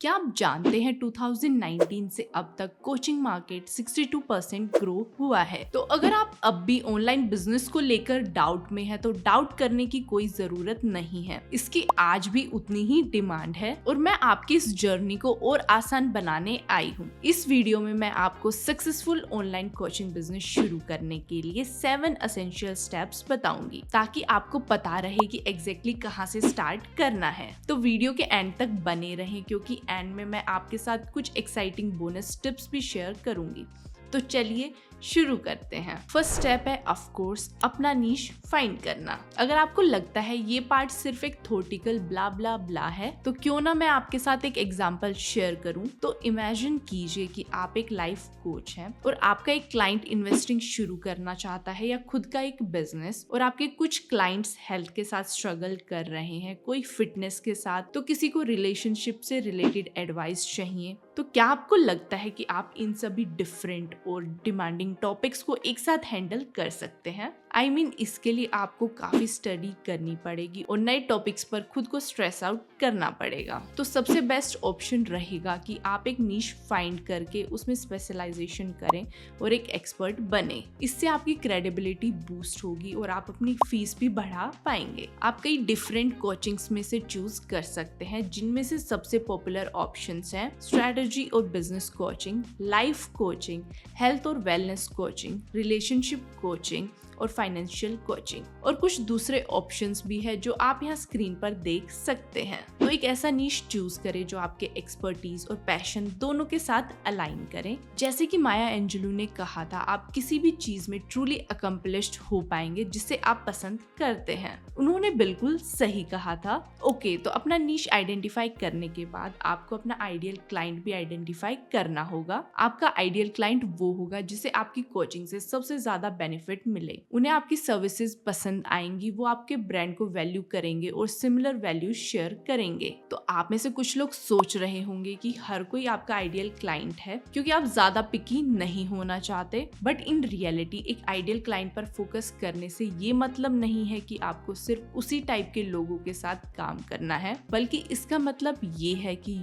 क्या आप जानते हैं 2019 से अब तक कोचिंग मार्केट 62% ग्रो हुआ है। तो अगर आप अब भी ऑनलाइन बिजनेस को लेकर डाउट में है तो डाउट करने की कोई जरूरत नहीं है। इसकी आज भी उतनी ही डिमांड है और मैं आपकी इस जर्नी को और आसान बनाने आई हूँ। इस वीडियो में मैं आपको सक्सेसफुल ऑनलाइन कोचिंग बिजनेस शुरू करने के लिए 7 एसेंशियल स्टेप्स बताऊंगी ताकि आपको पता रहे कि एग्जैक्टली कहाँ से स्टार्ट करना है। तो वीडियो के एंड तक बने रहें क्योंकि एंड में मैं आपके साथ कुछ एक्साइटिंग बोनस टिप्स भी शेयर करूंगी। तो चलिए शुरू करते हैं। फर्स्ट स्टेप है ऑफ कोर्स अपना नीश फाइंड करना। अगर आपको लगता है ये पार्ट सिर्फ एक थ्योरेटिकल ब्ला ब्ला ब्ला है तो क्यों ना मैं आपके साथ एक एग्जांपल शेयर करूं। तो इमेजिन कीजिए कि आप एक लाइफ कोच हैं और आपका एक क्लाइंट इन्वेस्टिंग शुरू करना चाहता है या खुद का एक बिजनेस, और आपके कुछ क्लाइंट्स हेल्थ के साथ स्ट्रगल कर रहे हैं, कोई फिटनेस के साथ, तो किसी को रिलेशनशिप से रिलेटेड एडवाइस चाहिए। तो क्या आपको लगता है कि आप इन सभी डिफरेंट और डिमांडिंग टॉपिक्स को एक साथ हैंडल कर सकते हैं? I mean, इसके लिए आपको काफी स्टडी करनी पड़ेगी और नए टॉपिक्स पर खुद को स्ट्रेस आउट करना पड़ेगा। तो सबसे बेस्ट ऑप्शन रहेगा कि आप एक नीश फाइंड करके उसमें स्पेशलाइजेशन करें और एक एक्सपर्ट बने। इससे आपकी क्रेडिबिलिटी बूस्ट होगी और आप अपनी फीस भी बढ़ा पाएंगे। आप कई डिफरेंट कोचिंग्स में से चूज कर सकते हैं, जिनमें से सबसे पॉपुलर ऑप्शंस हैं स्ट्रेटजी और business coaching, life coaching, health और वेलनेस कोचिंग, रिलेशनशिप कोचिंग और फाइनेंशियल कोचिंग, और कुछ दूसरे ऑप्शंस भी है जो आप यहाँ स्क्रीन पर देख सकते हैं। तो एक ऐसा नीश चूज करें जो आपके एक्सपर्टीज और पैशन दोनों के साथ अलाइन करें। जैसे कि माया एंजेलू ने कहा था, आप किसी भी चीज में ट्रूली अकम्पलिश्ड हो पाएंगे जिसे आप पसंद करते हैं। उन्होंने बिल्कुल सही कहा था। ओके, तो अपना नीश आइडेंटिफाई करने के बाद आपको अपना आइडियल क्लाइंट भी आइडेंटिफाई करना होगा। आपका आइडियल क्लाइंट वो होगा जिसे आपकी कोचिंग से सबसे ज्यादा बेनिफिट मिले। उन्हें आपकी सर्विसेज पसंद आएंगी, वो आपके ब्रांड को वैल्यू करेंगे और सिमिलर वैल्यू शेयर करेंगे। तो आप में से कुछ लोग सोच रहे होंगे कि हर कोई आपका आइडियल क्लाइंट है क्योंकि आप ज्यादा पिकी नहीं होना चाहते, बट इन रियलिटी एक आइडियल क्लाइंट पर फोकस करने से ये मतलब नहीं है कि आपको सिर्फ उसी टाइप के लोगों के साथ काम करना है, बल्कि इसका मतलब ये है कि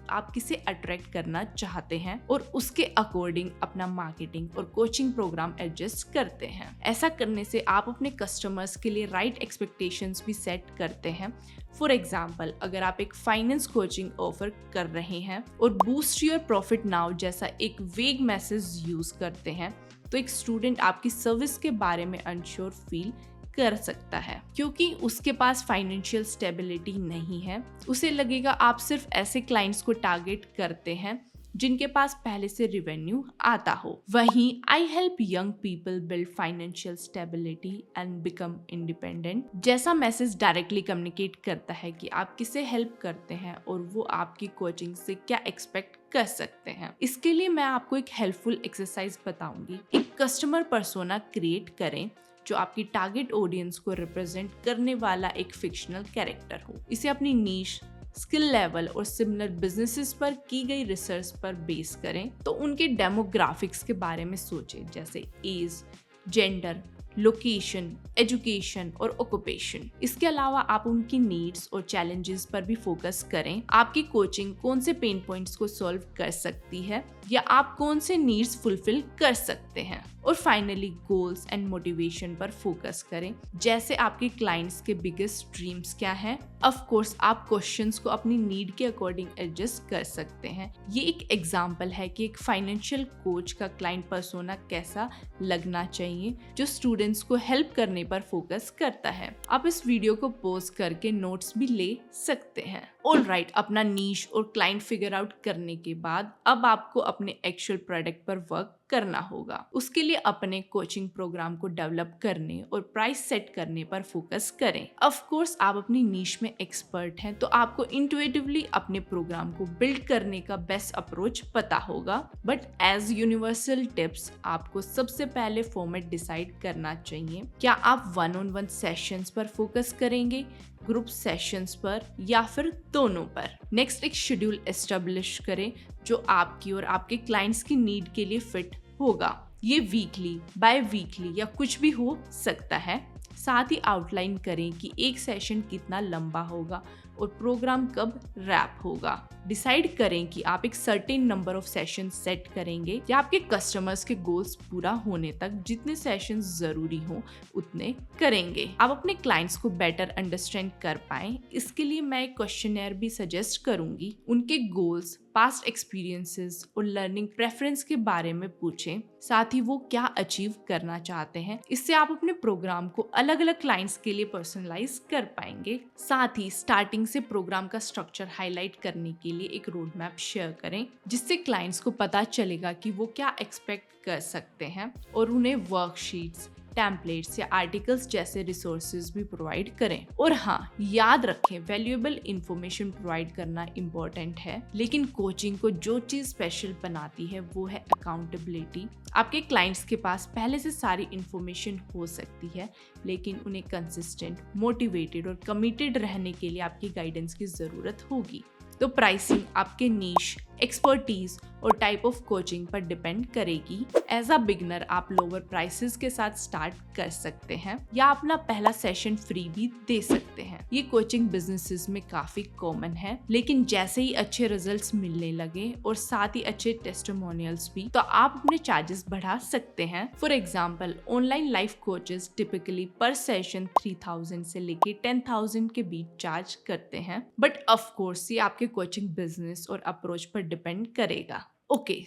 आप किसे अट्रैक्ट करना चाहते हैं और उसके अकॉर्डिंग अपना मार्केटिंग और कोचिंग प्रोग्राम एडजस्ट करते हैं। ऐसा करने से आप अपने कस्टमर्स के लिए राइट एक्सपेक्टेशंस भी सेट करते हैं। फॉर एग्जाम्पल, अगर आप एक फाइनेंस कोचिंग ऑफर कर रहे हैं और बूस्ट योर प्रॉफिट नाउ जैसा एक वेग मैसेज यूज करते हैं, तो एक स्टूडेंट आपकी सर्विस के बारे में अनश्योर फील कर सकता है क्योंकि उसके पास फाइनेंशियल स्टेबिलिटी नहीं है। उसे लगेगा आप सिर्फ ऐसे क्लाइंट्स को टारगेट करते हैं जिनके पास पहले से रेवेन्यू आता हो। वहीं I help young people build financial stability and become independent जैसा मैसेज डायरेक्टली कम्युनिकेट करता है कि आप किसे हेल्प करते हैं और वो आपकी कोचिंग से क्या एक्सपेक्ट कर सकते हैं। इसके लिए मैं आपको एक हेल्पफुल एक्सरसाइज बताऊंगी। एक कस्टमर पर्सोना क्रिएट करें जो आपकी टारगेट ऑडियंस को रिप्रेजेंट करने वाला एक फिक्शनल कैरेक्टर हो। इसे अपनी नीश, स्किल लेवल और सिमिलर बिजनेसेस पर की गई रिसर्च पर बेस करें। तो उनके डेमोग्राफिक्स के बारे में सोचें, जैसे एज, जेंडर, लोकेशन, एजुकेशन और ऑक्यूपेशन। इसके अलावा आप उनकी नीड्स और चैलेंजेस पर भी फोकस करें। आपकी कोचिंग कौन से पेन पॉइंट्स को सॉल्व कर सकती है या आप कौन से नीड्स फुलफिल कर सकते हैं। और फाइनली गोल्स एंड मोटिवेशन पर फोकस करें, जैसे आपके क्लाइंट्स के बिगेस्ट ड्रीम्स क्या हैं। ऑफ कोर्स आप क्वेश्चंस को अपनी नीड के अकॉर्डिंग एडजस्ट कर सकते हैं। ये एक एग्जांपल है कि एक फाइनेंशियल कोच का क्लाइंट पर्सोना कैसा लगना चाहिए जो स्टूडेंट्स को हेल्प करने पर फोकस करता है। आप इस वीडियो को पॉज करके नोट्स भी ले सकते हैं। ऑलराइट, अपना नीश और क्लाइंट फिगर आउट करने के बाद अब आपको अपने एक्चुअल प्रोडक्ट पर वर्क करना होगा। उसके लिए अपने कोचिंग प्रोग्राम को डेवलप करने और प्राइस सेट करने पर फोकस करें। ऑफ कोर्स आप अपनी नीश में एक्सपर्ट हैं तो आपको इंट्यूटिवली अपने प्रोग्राम को बिल्ड करने का बेस्ट अप्रोच पता होगा, बट एज यूनिवर्सल टिप्स आपको सबसे पहले फॉर्मेट डिसाइड करना चाहिए। क्या आप 1-on-1 सेशंस पर फोकस करेंगे, ग्रुप सेशंस पर, या फिर दोनों पर। नेक्स्ट, एक शेड्यूल एस्टेब्लिश करें जो आपकी और आपके क्लाइंट्स की नीड के लिए फिट होगा। ये वीकली, बाय वीकली या कुछ भी हो सकता है। साथ ही आउटलाइन करें कि एक सेशन कितना लंबा होगा और प्रोग्राम कब रैप होगा। डिसाइड करें कि आप एक certain number of session set करेंगे या आपके कस्टमर्स के गोल्स पूरा होने तक जितने सेशन जरूरी हो उतने करेंगे। आप अपने क्लाइंट्स को बेटर अंडरस्टैंड कर पाएं, इसके लिए मैं एक क्वेश्चनर भी सजेस्ट करूंगी। उनके गोल्स, पास्ट एक्सपीरियंसेस और लर्निंग प्रेफरेंस के बारे में पूछें, साथ ही वो क्या अचीव करना चाहते हैं। इससे आप अपने प्रोग्राम को अलग अलग क्लाइंट्स के लिए पर्सनलाइज कर पाएंगे। साथ ही स्टार्टिंग से प्रोग्राम का स्ट्रक्चर हाईलाइट करने के लिए एक रोड मैप शेयर करें, जिससे क्लाइंट्स को पता चलेगा कि वो क्या एक्सपेक्ट कर सकते हैं और उन्हें वर्कशीट्स, टेम्पलेट्स या आर्टिकल्स जैसे रिसोर्सेज भी प्रोवाइड करें। और हाँ, याद रखें, वैल्यूएबल इंफॉर्मेशन प्रोवाइड करना इम्पोर्टेंट है, लेकिन कोचिंग को जो चीज स्पेशल बनाती है वो है अकाउंटेबिलिटी। आपके क्लाइंट्स के पास पहले से सारी इंफॉर्मेशन हो सकती है, लेकिन उन्हें कंसिस्टेंट, मोटिवेटेड और कमिटेड रहने के लिए आपकी गाइडेंस की जरूरत होगी। तो प्राइसिंग आपके नीश, एक्सपर्टीज और टाइप ऑफ कोचिंग पर डिपेंड करेगी। एज अ बिगनर आप लोअर प्राइसेस के साथ स्टार्ट कर सकते हैं या अपना पहला सेशन फ्री भी दे सकते हैं। ये कोचिंग बिजनेसेस में काफी कॉमन है, लेकिन जैसे ही अच्छे रिजल्ट्स मिलने लगे और साथ ही अच्छे टेस्टिमोनियल्स भी, तो आप अपने चार्जेस बढ़ा सकते हैं। For example, online life coaches typically पर सेशन 3000 से लेके 10,000 के बीच चार्ज करते हैं, बट ऑफ कोर्स ये आपके कोचिंग बिजनेस और अप्रोच पर डिपेंड करेगा।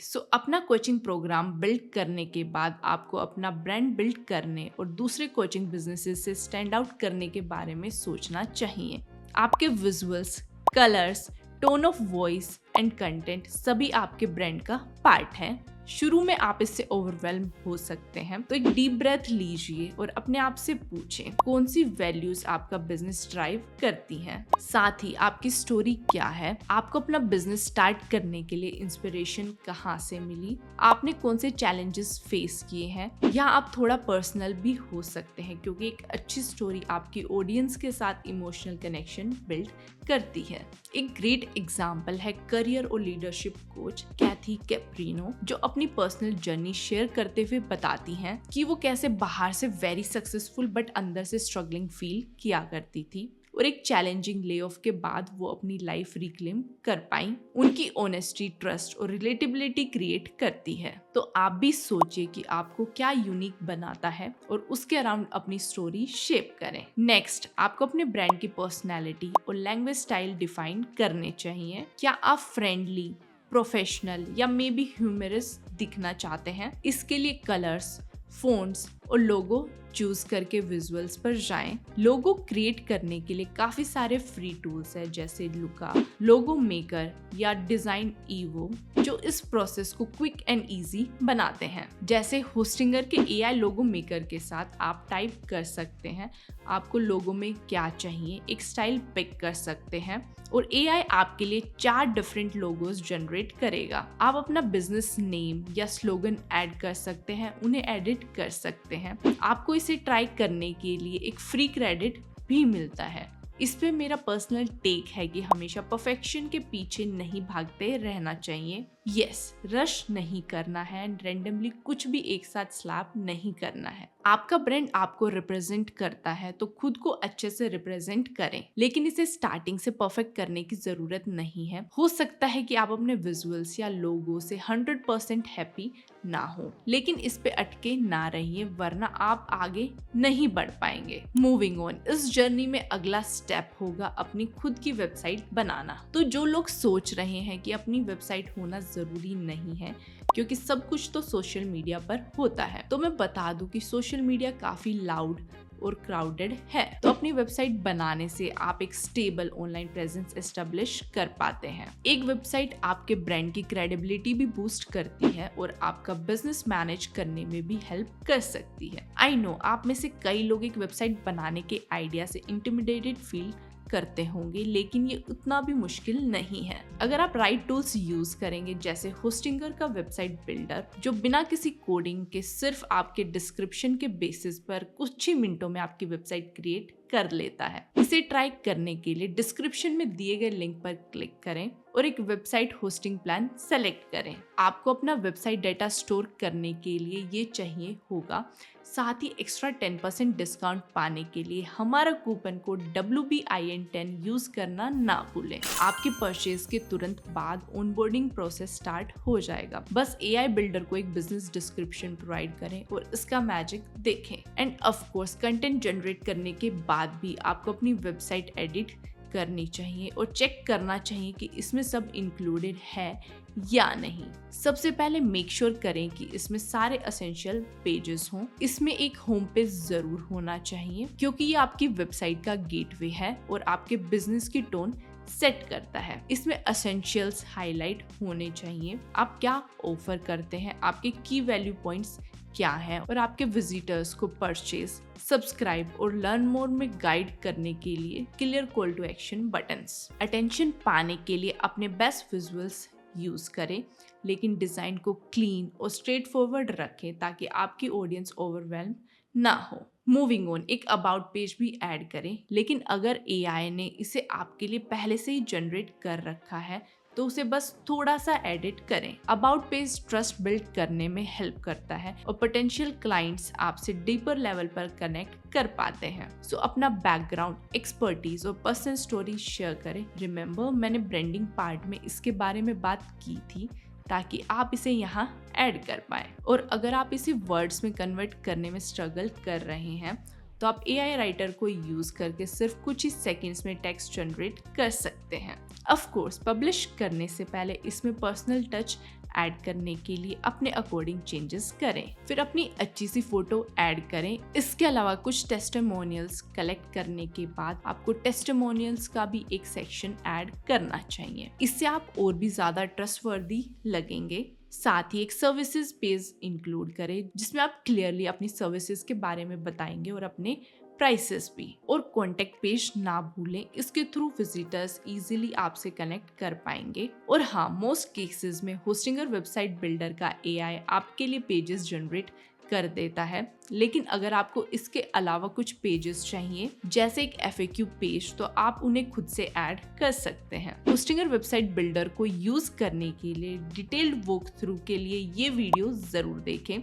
सो अपना कोचिंग प्रोग्राम बिल्ड करने के बाद आपको अपना ब्रांड बिल्ड करने और दूसरे कोचिंग बिजनेसेस से स्टैंड आउट करने के बारे में सोचना चाहिए। आपके visuals, colours, tone of voice and content सभी आपके ब्रांड का पार्ट है। शुरू में आप इससे ओवरवेल्म हो सकते हैं, तो एक डीप ब्रेथ लीजिए और अपने आप से पूछें कौन सी वैल्यूज आपका बिजनेस ड्राइव करती हैं। साथ ही आपकी स्टोरी क्या है, आपको अपना बिजनेस स्टार्ट करने के लिए इंस्पिरेशन कहाँ से मिली, आपने कौन से चैलेंजेस फेस किए हैं, या आप थोड़ा पर्सनल भी हो सकते हैं, क्योंकि एक अच्छी स्टोरी आपकी ऑडियंस के साथ इमोशनल कनेक्शन बिल्ड करती है। एक ग्रेट एग्जाम्पल है करियर और लीडरशिप कोच कैथी कैप्रिनो, जो अपनी पर्सनल जर्नी शेयर करते हुए बताती हैं कि वो कैसे बाहर से वेरी सक्सेसफुल बट अंदर से स्ट्रगलिंग फील किया करती थी और एक चैलेंजिंग ले ऑफ के बाद वो अपनी लाइफ रिक्लेम कर पाई। उनकी ऑनेस्टी, ट्रस्ट और रिलेटेबिलिटी क्रिएट करती है। तो आप भी सोचिए कि आपको क्या यूनिक बनाता है और उसके अराउंड अपनी स्टोरी शेप करें। नेक्स्ट, आपको अपने ब्रांड की पर्सनैलिटी और लैंग्वेज स्टाइल डिफाइन करने चाहिए। क्या आप फ्रेंडली, प्रोफेशनल या मे बी ह्यूमरस दिखना चाहते हैं? इसके लिए कलर्स, फोन्ट्स और लोगो चूज करके विजुअल्स पर जाएं। लोगो क्रिएट करने के लिए काफी सारे फ्री टूल्स हैं, जैसे लुका, लोगो मेकर या डिजाइन ईवो, जो इस प्रोसेस को क्विक एंड इजी बनाते हैं। जैसे होस्टिंगर के एआई लोगो मेकर के साथ आप टाइप कर सकते हैं आपको लोगो में क्या चाहिए, एक स्टाइल पिक कर सकते हैं और एआई आपके लिए 4 डिफरेंट लोगोस जनरेट करेगा। आप अपना बिजनेस नेम या स्लोगन ऐड कर सकते हैं, उन्हें एडिट कर सकते हैं। आपको इसे ट्राई करने के लिए एक फ्री क्रेडिट भी मिलता है। इस पे मेरा पर्सनल टेक है कि हमेशा परफेक्शन के पीछे नहीं भागते रहना चाहिए। यस, रश नहीं करना है एंड रैंडमली कुछ भी एक साथ स्लैप नहीं करना है। आपका ब्रांड आपको रिप्रेजेंट करता है तो खुद को अच्छे से रिप्रेजेंट करें, लेकिन इसे स्टार्टिंग से परफेक्ट करने की जरूरत नहीं है। हो सकता है कि आप अपने विजुअल्स या लोगो से 100% हैप्पी ना हो, लेकिन इस पे अटके ना रहिए, वरना आप आगे नहीं बढ़ पाएंगे। मूविंग ऑन, इस जर्नी में अगला स्टेप होगा अपनी खुद की वेबसाइट बनाना। तो जो लोग सोच रहे हैं कि अपनी वेबसाइट होना जरूरी नहीं है, क्योंकि सब कुछ तो सोशल मीडिया पर होता है, तो मैं बता दूं कि सोशल मीडिया काफी लाउड और क्राउडेड है। तो अपनी वेबसाइट बनाने से आप एक स्टेबल ऑनलाइन प्रेजेंस एस्टेब्लिश कर पाते हैं। एक वेबसाइट आपके ब्रांड की क्रेडिबिलिटी भी बूस्ट करती है और आपका बिजनेस मैनेज करने में भी हेल्प कर सकती है। आई नो आप में से कई लोग एक वेबसाइट बनाने के आइडिया से इंटिमिडेटेड फील करते होंगे, लेकिन ये उतना भी मुश्किल नहीं है अगर आप राइट टूल्स यूज करेंगे, जैसे होस्टिंगर का वेबसाइट बिल्डर, जो बिना किसी कोडिंग के सिर्फ आपके डिस्क्रिप्शन के बेसिस पर कुछ ही मिनटों में आपकी वेबसाइट क्रिएट कर लेता है। इसे ट्राई करने के लिए डिस्क्रिप्शन में दिए गए लिंक पर क्लिक करें और एक वेबसाइट होस्टिंग प्लान सेलेक्ट करें। आपको अपना वेबसाइट डेटा स्टोर करने के लिए ये चाहिए होगा। साथ ही एक्स्ट्रा 10% डिस्काउंट पाने के लिए हमारा कूपन कोड WBIN10 यूज करना ना भूलें। आपके परचेज के तुरंत बाद ऑनबोर्डिंग प्रोसेस स्टार्ट हो जाएगा। बस AI बिल्डर को एक बिजनेस डिस्क्रिप्शन प्रोवाइड करें और इसका मैजिक देखें। End of course content generate करने के बाद भी आपको अपनी वेबसाइट एडिट करनी चाहिए और चेक करना चाहिए कि इसमें सब इंक्लूडेड है या नहीं। सबसे पहले मेक श्योर करें कि इसमें सारे एसेंशियल पेजेस हों। इसमें एक होम पेज जरूर होना चाहिए क्योंकि ये आपकी वेबसाइट का गेटवे है और आपके बिजनेस की टोन सेट करता है। इसमें एसेंशियल्स हाईलाइट होने चाहिए। आप क्या ऑफर करते हैं, आपके की वैल्यू पॉइंट्स क्या है और आपके विजिटर्स को परचेज, सब्सक्राइब और लर्न मोर में गाइड करने के लिए clear call to action buttons. Attention पाने के लिए अपने बेस्ट विजुअल्स यूज करें, लेकिन डिजाइन को क्लीन और स्ट्रेट फॉरवर्ड रखें ताकि आपकी ऑडियंस ओवरवेल्म ना हो। मूविंग ऑन, एक अबाउट पेज भी ऐड करें, लेकिन अगर AI ने इसे आपके लिए पहले से ही जनरेट कर रखा है तो उसे बस थोड़ा सा एडिट करें। अबाउट पेज ट्रस्ट बिल्ड करने में हेल्प करता है और पोटेंशियल क्लाइंट्स आपसे डीपर लेवल पर कनेक्ट कर पाते हैं। सो अपना बैकग्राउंड, एक्सपर्टीज और पर्सनल स्टोरी शेयर करें। रिमेंबर, मैंने ब्रांडिंग पार्ट में इसके बारे में बात की थी ताकि आप इसे यहाँ ऐड कर पाए। और अगर आप इसे वर्ड्स में कन्वर्ट करने में स्ट्रगल कर रहे हैं तो आप AI राइटर को यूज करके सिर्फ कुछ ही सेकंड्स में टेक्स्ट जनरेट कर सकते हैं। ऑफ कोर्स पब्लिश करने से पहले इसमें पर्सनल टच ऐड करने के लिए अपने अकॉर्डिंग चेंजेस करें। फिर अपनी अच्छी सी फोटो ऐड करें। इसके अलावा कुछ टेस्टिमोनियल्स कलेक्ट करने के बाद आपको टेस्टिमोनियल्स का भी एक सेक्शन ऐड करना चाहिए। इससे आप और भी ज्यादा ट्रस्टवर्दी लगेंगे। साथ ही एक सर्विसेज पेज इंक्लूड करें जिसमें आप क्लियरली अपनी सर्विसेज के बारे में बताएंगे और अपने प्राइसेस भी। और कॉन्टेक्ट पेज ना भूलें, इसके थ्रू विजिटर्स इजीली आपसे कनेक्ट कर पाएंगे। और हाँ, मोस्ट केसेस में होस्टिंगर वेबसाइट बिल्डर का AI आपके लिए पेजेस जनरेट कर देता है, लेकिन अगर आपको इसके अलावा कुछ पेजेस चाहिए जैसे एक FAQ पेज तो आप उन्हें खुद से ऐड कर सकते हैं। होस्टिंगर वेबसाइट बिल्डर को यूज करने के लिए डिटेल्ड वॉक थ्रू के लिए ये वीडियो जरूर देखें।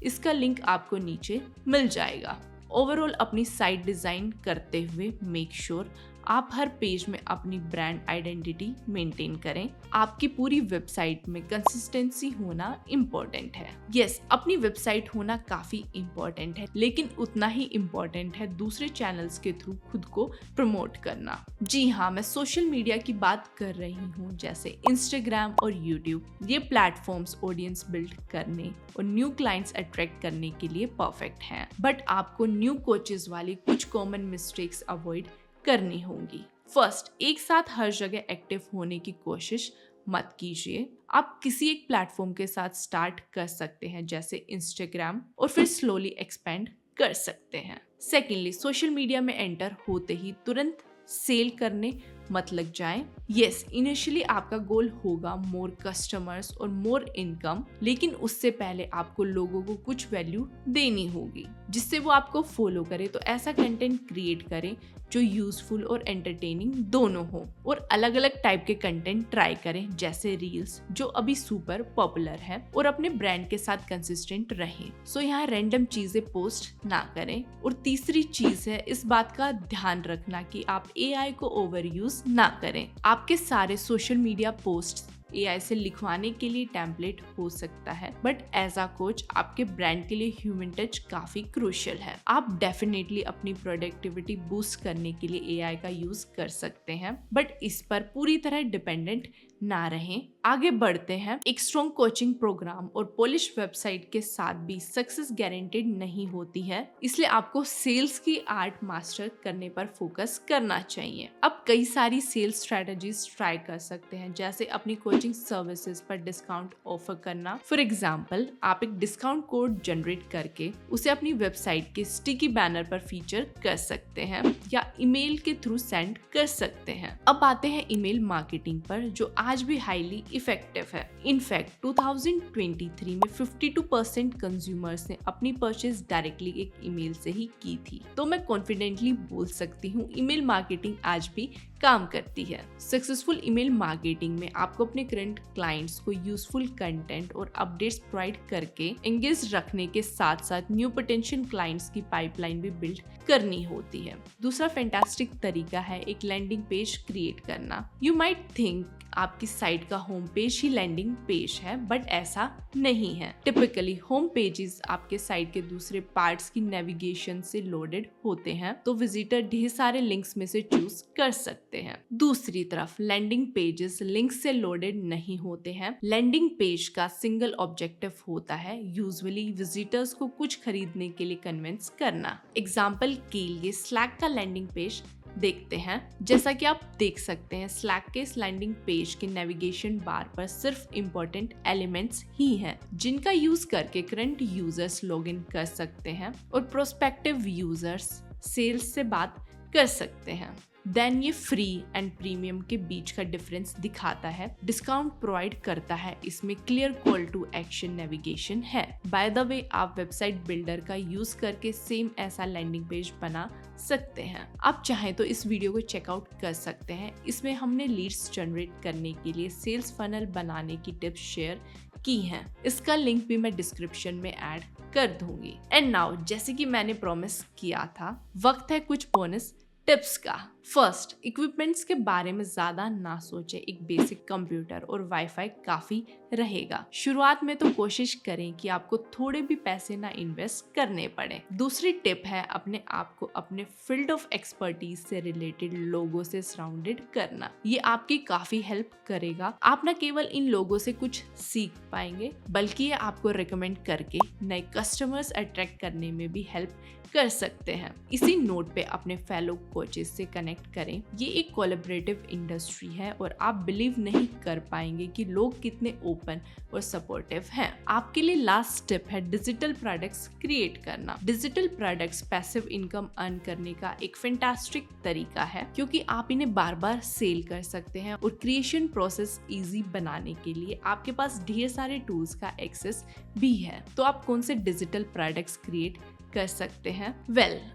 इसका लिंक आपको नीचे मिल जाएगा। ओवरऑल अपनी साइट डिजाइन करते हुए मेक श्योर आप हर पेज में अपनी ब्रांड आइडेंटिटी मेंटेन करें। आपकी पूरी वेबसाइट में कंसिस्टेंसी होना इम्पोर्टेंट है। यस, अपनी वेबसाइट होना काफी इम्पोर्टेंट है, लेकिन उतना ही इम्पोर्टेंट है दूसरे चैनल्स के थ्रू खुद को प्रमोट करना। जी हाँ, मैं सोशल मीडिया की बात कर रही हूँ जैसे इंस्टाग्राम और यूट्यूब। ये प्लेटफॉर्म्स ऑडियंस बिल्ड करने और न्यू क्लाइंट्स अट्रैक्ट करने के लिए परफेक्ट हैं, बट आपको न्यू कोचेस वाली कुछ कॉमन मिस्टेक्स अवॉइड करनी होंगी। फर्स्ट, एक साथ हर जगह एक्टिव होने की कोशिश मत कीजिए। आप किसी एक प्लेटफॉर्म के साथ स्टार्ट कर सकते हैं जैसे इंस्टाग्राम और फिर स्लोली एक्सपेंड कर सकते हैं। सेकेंडली, सोशल मीडिया में एंटर होते ही तुरंत सेल करने मत लग जाएं। यस, इनिशियली आपका गोल होगा मोर कस्टमर्स और मोर इनकम, लेकिन उससे पहले आपको लोगों को कुछ वैल्यू देनी होगी जिससे वो आपको फॉलो करे। तो ऐसा कंटेंट क्रिएट करें जो यूजफुल और एंटरटेनिंग दोनों हो। और अलग अलग टाइप के कंटेंट ट्राई करें जैसे रील्स जो अभी सुपर पॉपुलर है, और अपने ब्रांड के साथ कंसिस्टेंट रहें। सो यहाँ रैंडम चीजें पोस्ट ना करें। और तीसरी चीज है इस बात का ध्यान रखना कि आप AI को ओवर यूज ना करें। आपके सारे सोशल मीडिया पोस्ट AI से लिखवाने के लिए टेम्पलेट हो सकता है, बट एज अ कोच आपके ब्रांड के लिए ह्यूमन टच काफी क्रूशियल है। आप डेफिनेटली अपनी प्रोडक्टिविटी बूस्ट करने के लिए AI का यूज कर सकते हैं, बट इस पर पूरी तरह डिपेंडेंट ना रहें। आगे बढ़ते हैं। एक स्ट्रॉन्ग कोचिंग प्रोग्राम और पॉलिश वेबसाइट के साथ भी सक्सेस गारंटेड नहीं होती है, इसलिए आपको सेल्स की आर्ट मास्टर करने पर फोकस करना चाहिए। अब कई सारी सेल्स स्ट्रेटजीज ट्राई कर सकते हैं जैसे अपनी कोचिंग सर्विसेज पर डिस्काउंट ऑफर करना। फॉर एग्जाम्पल, आप एक डिस्काउंट कोड जनरेट करके उसे अपनी वेबसाइट के स्टिकी बैनर पर फीचर कर सकते हैं या ईमेल के थ्रू सेंड कर सकते हैं। अब आते हैं ईमेल मार्केटिंग पर, जो आज भी हाईली इफेक्टिव है। इनफैक्ट 2023 में 52% कंज्यूमर्स ने अपनी परचेज डायरेक्टली एक ईमेल से ही की थी। तो मैं कॉन्फिडेंटली बोल सकती हूँ ईमेल मार्केटिंग आज भी काम करती है। सक्सेसफुल ईमेल मार्केटिंग में आपको अपने करंट क्लाइंट्स को यूजफुल कंटेंट और अपडेट्स प्रोवाइड करके एंगेज रखने के साथ साथ न्यू पोटेंशियल क्लाइंट्स की पाइपलाइन भी बिल्ड करनी होती है। दूसरा फैंटास्टिक तरीका है एक लैंडिंग पेज क्रिएट करना। यू माइट थिंक आपकी साइट का होम पेज ही लैंडिंग पेज है, बट ऐसा नहीं है। टिपिकली होम पेजेस आपके साइट के दूसरे पार्ट्स की नेविगेशन से लोडेड होते हैं, तो विजिटर ढेर सारे लिंक्स में से चूज कर सकते हैं। दूसरी तरफ लैंडिंग पेजेस लिंक्स से लोडेड नहीं होते हैं। लैंडिंग पेज का सिंगल ऑब्जेक्टिव होता है यूजुअली विजिटर्स को कुछ खरीदने के लिए कन्विंस करना। एग्जाम्पल के लिए स्लैक का लैंडिंग पेज देखते हैं। जैसा कि आप देख सकते हैं स्लैक के इस लैंडिंग पेज के नेविगेशन बार पर सिर्फ इम्पोर्टेंट एलिमेंट्स ही हैं, जिनका यूज करके करंट यूजर्स लॉगिन कर सकते हैं और प्रोस्पेक्टिव यूजर्स सेल्स से बात कर सकते हैं। देन ये फ्री एंड प्रीमियम के बीच का डिफरेंस दिखाता है। डिस्काउंट प्रोवाइड करता है, इसमें clear call to action navigation है। बाय द वे आप वेबसाइट बिल्डर का यूज करके सेम ऐसा लैंडिंग पेज बना सकते हैं। आप चाहें तो इस वीडियो को चेकआउट कर सकते हैं। इसमें हमने लीड्स जनरेट करने के लिए सेल्स फनल बनाने की टिप्स शेयर की हैं। इसका लिंक भी मैं डिस्क्रिप्शन में ऐड कर दूंगी। एंड नाउ जैसे कि मैंने प्रॉमिस किया था, वक्त है कुछ बोनस टिप्स का। फर्स्ट, इक्विपमेंट्स के बारे में ज्यादा ना सोचे। एक बेसिक कंप्यूटर और वाईफाई काफी रहेगा। शुरुआत में तो कोशिश करें कि आपको थोड़े भी पैसे ना इन्वेस्ट करने पड़े। दूसरी टिप है अपने आप को अपने फील्ड ऑफ एक्सपर्टीज से रिलेटेड लोगों से सराउंडेड करना। ये आपकी काफी हेल्प करेगा। आप न केवल इन लोगों से कुछ सीख पाएंगे, बल्कि ये आपको रिकमेंड करके नए कस्टमर्स अट्रैक्ट करने में भी हेल्प कर सकते हैं। इसी नोट पे अपने फेलो कोचेस से कनेक्ट करें। ये एक कोलैबोरेटिव इंडस्ट्री है और आप बिलीव नहीं कर पाएंगे कि लोग कितने ओपन और सपोर्टिव हैं। आपके लिए लास्ट टिप है डिजिटल प्रोडक्ट्स क्रिएट करना। Digital products passive income earn करने का एक फैंटास्टिक तरीका है, क्योंकि आप इन्हें बार बार सेल कर सकते हैं और क्रिएशन प्रोसेस इजी बनाने के लिए आपके पास ढेर सारे टूल्स का एक्सेस भी है। तो आप कौन से डिजिटल प्रोडक्ट्स क्रिएट कर सकते हैं?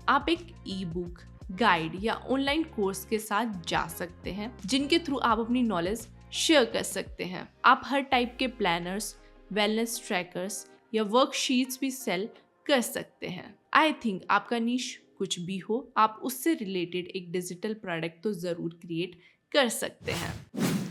आप एक ई बुक, गाइड या ऑनलाइन कोर्स के साथ जा सकते हैं, जिनके थ्रू आप अपनी नॉलेज शेयर कर सकते हैं। आप हर टाइप के प्लानर्स, वेलनेस ट्रैकर्स या वर्कशीट्स भी सेल कर सकते हैं। आई थिंक आपका नीश कुछ भी हो, आप उससे रिलेटेड एक डिजिटल प्रोडक्ट तो जरूर क्रिएट कर सकते हैं।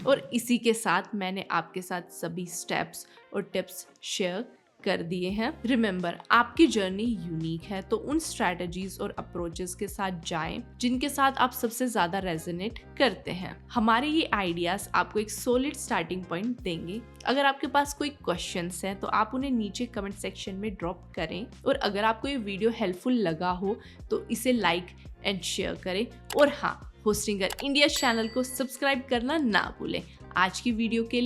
और इसी के साथ मैंने आपके साथ सभी स्टेप्स और टिप्स शेयर कर दिए हैं। रिमेंबर, आपकी जर्नी यूनिक है, तो उन स्ट्रेटजीज और अप्रोचेस के साथ जाएं जिनके साथ आप सबसे ज्यादा रेजोनेट करते हैं। हमारे ये आइडियाज आपको एक सॉलिड स्टार्टिंग पॉइंट देंगे। अगर आपके पास कोई क्वेश्चंस हैं तो आप उन्हें नीचे कमेंट सेक्शन में ड्रॉप करें। और अगर आपको ये वीडियो हेल्पफुल लगा हो तो इसे लाइक एंड शेयर करें। और हाँ, होस्टिंगर इंडिया चैनल को सब्सक्राइब करना ना भूलें। आज की वीडियो के लिए